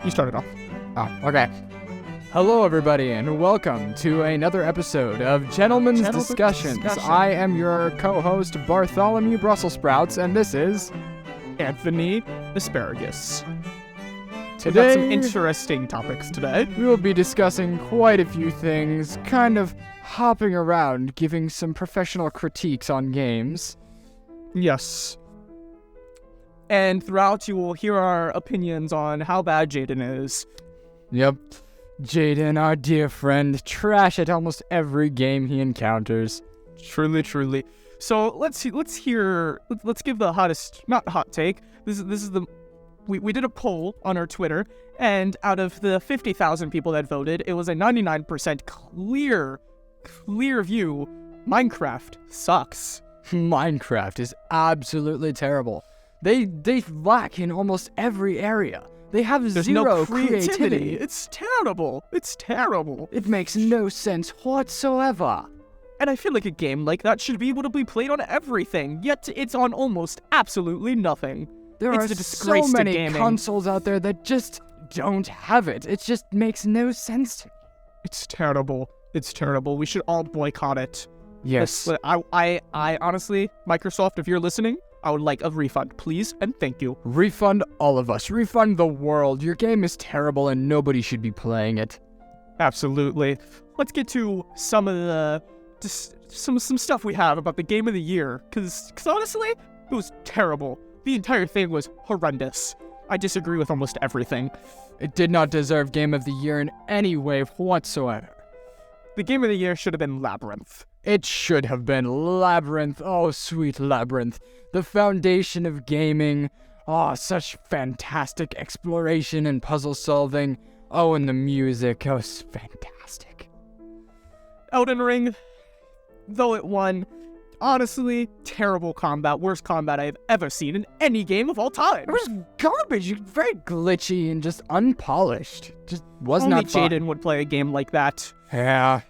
You started off. Oh, okay. Hello, everybody, and welcome to another episode of Gentlemen's Discussions. I am your co-host, Bartholomew Brussels Sprouts, and this is Anthony Asparagus. We've today. got some interesting topics today. We will be discussing quite a few things, kind of hopping around, giving some professional critiques on games. Yes. And throughout, you will hear our opinions on how bad Jaden is. Yep. Jaden, our dear friend, trash at almost every game he encounters. Truly, truly. So let's give the hottest, not hot take. This is the. We did a poll on our Twitter, and out of the 50,000 people that voted, it was a 99% clear view. Minecraft sucks. Minecraft is absolutely terrible. They lack in almost every area. They have There's zero no creativity. It's terrible. It's terrible. It makes no sense whatsoever. And I feel like a game like that should be able to be played on everything, yet it's on almost absolutely nothing. There It's are a disgrace so to many gaming. consoles out there that just don't have it. It just makes no sense to me. It's terrible. It's terrible. We should all boycott it. Yes. I honestly, Microsoft, if you're listening, I would like a refund, please, and thank you. Refund all of us. Refund the world. Your game is terrible and nobody should be playing it. Absolutely. Let's get to some of the some stuff we have about the game of the year, because honestly, it was terrible. The entire thing was horrendous. I disagree with almost everything. It did not deserve Game of the Year in any way whatsoever. The game of the year should have been Labyrinth. It should have been Labyrinth. Oh, sweet Labyrinth. The foundation of gaming. Oh, such fantastic exploration and puzzle solving. Oh, and the music. Oh, it's fantastic. Elden Ring, though it won, honestly, terrible combat. Worst combat I've ever seen in any game of all time. It was garbage. Very glitchy and just unpolished. Just was Only not fun. Jaden would play a game like that. Yeah.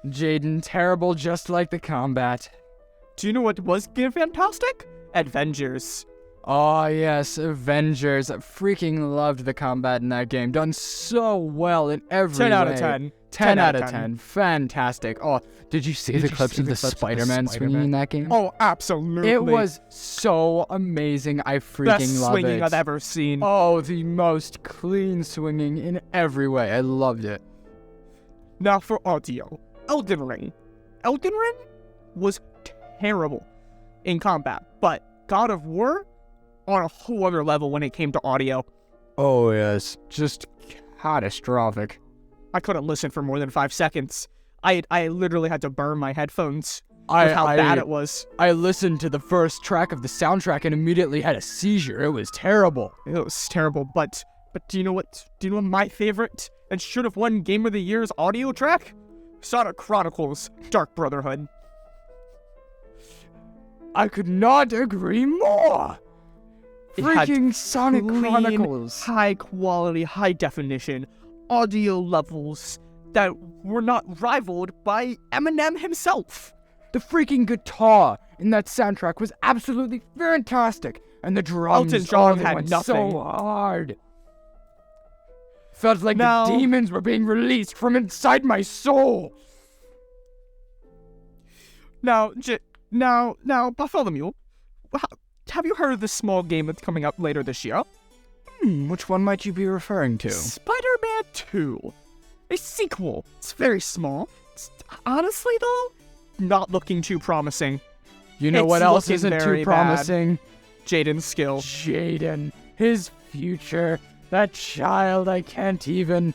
Jaden, terrible just like the combat. Do you know what was fantastic? Avengers. Oh, yes, Avengers. I freaking loved the combat in that game. Done so well in every 10 way. out of 10. 10 out of 10. Fantastic. Oh, did you see the clips of the Spider-Man swinging in that game? Oh, absolutely. It was so amazing. I freaking best love swinging it. I've ever seen. Oh, the most clean swinging in every way. I loved it. Now for audio. Elden Ring. Elden Ring was terrible in combat, but God of War on a whole other level when it came to audio. Oh, yes. Just catastrophic. I couldn't listen for more than 5 seconds. I literally had to burn my headphones with how bad it was. I listened to the first track of the soundtrack and immediately had a seizure. It was terrible. It was terrible, but do you know what? Do you know what my favorite and should have won Game of the Year's audio track? Sonic Chronicles Dark Brotherhood. I could not agree more. It had Freaking Sonic clean, Chronicles. high quality, high definition audio levels that were not rivaled by Eminem himself. The freaking guitar in that soundtrack was absolutely fantastic, and the drums Elton John they had went nothing. so hard. Felt like Now- the demons were being released from inside my soul. Now, Bartholomew, have you heard of this small game that's coming up later this year? Which one might you be referring to? Spider-Man 2. A sequel. It's very small. It's, honestly, though, not looking too promising. You know It's what else looking isn't very too bad. promising? Jaden's skill. Jaden, his future, that child, I can't even.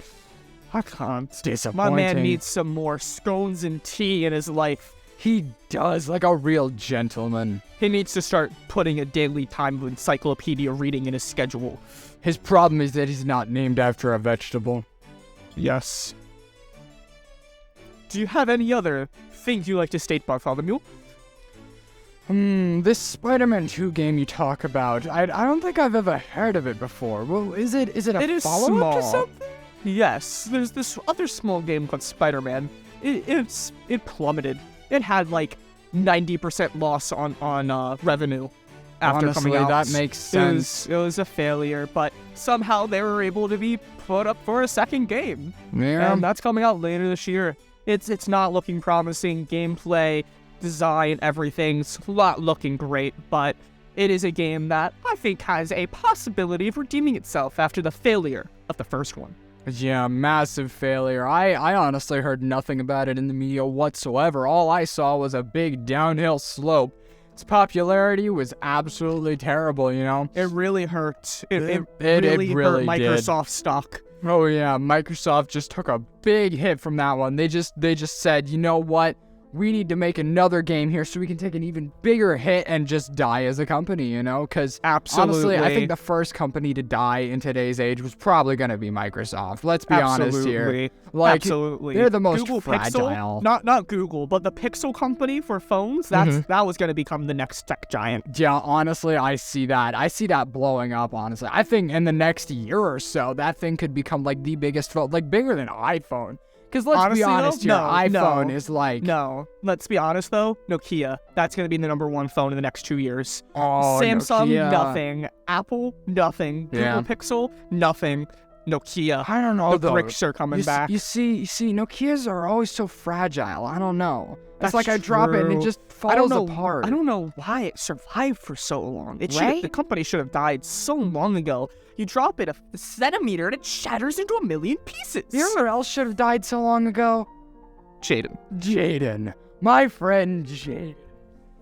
I can't. Disappointing. My man needs some more scones and tea in his life. He does, like a real gentleman. He needs to start putting a daily time of encyclopedia reading in his schedule. His problem is that he's not named after a vegetable. Yes. Do you have any other things you'd like to state, Bartholomew? This Spider-Man 2 game you talk about, I don't think I've ever heard of it before. Well, is it a It is follow-up to small. something? Yes, there's this other small game called Spider-Man. It plummeted. It had like 90% loss on revenue. after Honestly, coming out. that makes sense. It was a failure, but somehow they were able to be put up for a second game. Yeah. And that's coming out later this year. It's not looking promising. Gameplay, design, everything's not looking great, but it is a game that I think has a possibility of redeeming itself after the failure of the first one. Yeah, massive failure. I honestly heard nothing about it in the media whatsoever. All I saw was a big downhill slope. Its popularity was absolutely terrible, you know? It really hurt. It really hurt did. Microsoft stock. Oh yeah, Microsoft just took a big hit from that one. They just said, you know what? We need to make another game here so we can take an even bigger hit and just die as a company, you know? Because honestly, I think the first company to die in today's age was probably going to be Microsoft. Let's be honest here. Like, Absolutely. They're the most Google fragile. Pixel, not Google, but the Pixel company for phones, that was going to become the next tech giant. Yeah, honestly, I see that. I see that blowing up, honestly. I think in the next year or so, that thing could become like the biggest phone, like bigger than iPhone. Because let's be honest here, iPhone is like... No, let's be honest though, Nokia, that's going to be the #1 phone in the next 2 years. Oh, Samsung, Nokia. Nothing. Apple, nothing. Yeah. Google Pixel, nothing. Nokia. I don't know, the bricks are coming back. You see, Nokias are always so fragile. I don't know. That's It's like I drop it and it true. just falls apart. I don't know why it survived for so long. Right? The company should have died so long ago. You drop it a centimeter and it shatters into a million pieces. You know what else should have died so long ago? Jaden. My friend Jaden.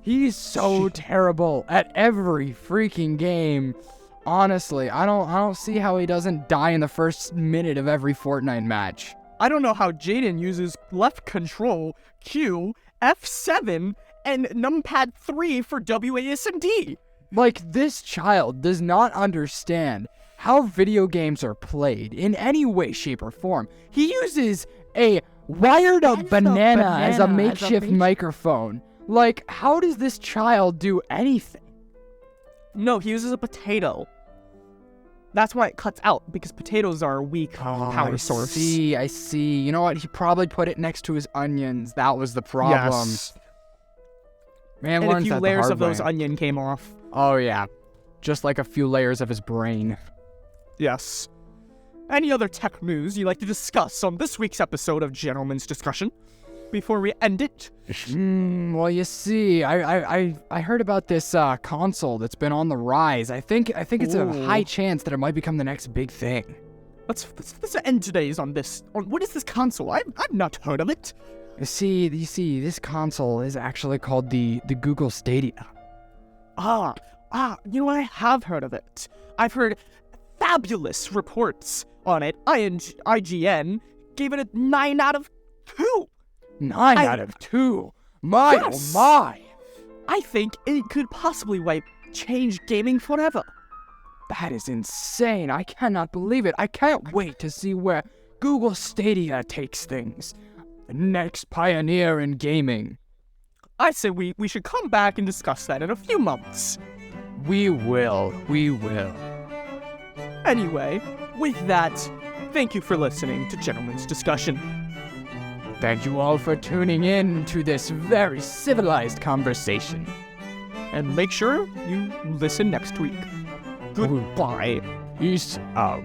He's so terrible at every freaking game. Honestly, I don't see how he doesn't die in the first minute of every Fortnite match. I don't know how Jaden uses left control, Q, F7, and numpad 3 for WASD. Like, this child does not understand how video games are played in any way, shape, or form. He uses a wired-up banana as a makeshift microphone. Like, how does this child do anything? No, he uses a potato. That's why it cuts out, because potatoes are a weak power source. I see. You know what? He probably put it next to his onions. That was the problem. Yes. Man, And a learns few that the layers hard of those way. onion came off. Oh, yeah. Just like a few layers of his brain. Yes. Any other tech news you'd like to discuss on this week's episode of Gentleman's Discussion before we end it? Well, you see, I heard about this console that's been on the rise. I think it's a high chance that it might become the next big thing. Let's end today's on this. What is this console? I've not heard of it. You see, this console is actually called the Google Stadia. You know what? I have heard of it. I've heard fabulous reports on it. IGN gave it a 9 out of 2. 9 out of 2. My, Yes. oh my. I think it could possibly change gaming forever. That is insane. I cannot believe it. I can't wait to see where Google Stadia takes things. The next pioneer in gaming. I say we should come back and discuss that in a few months. We will. Anyway, with that, thank you for listening to Gentleman's Discussion. Thank you all for tuning in to this very civilized conversation. And make sure you listen next week. Goodbye. Peace out.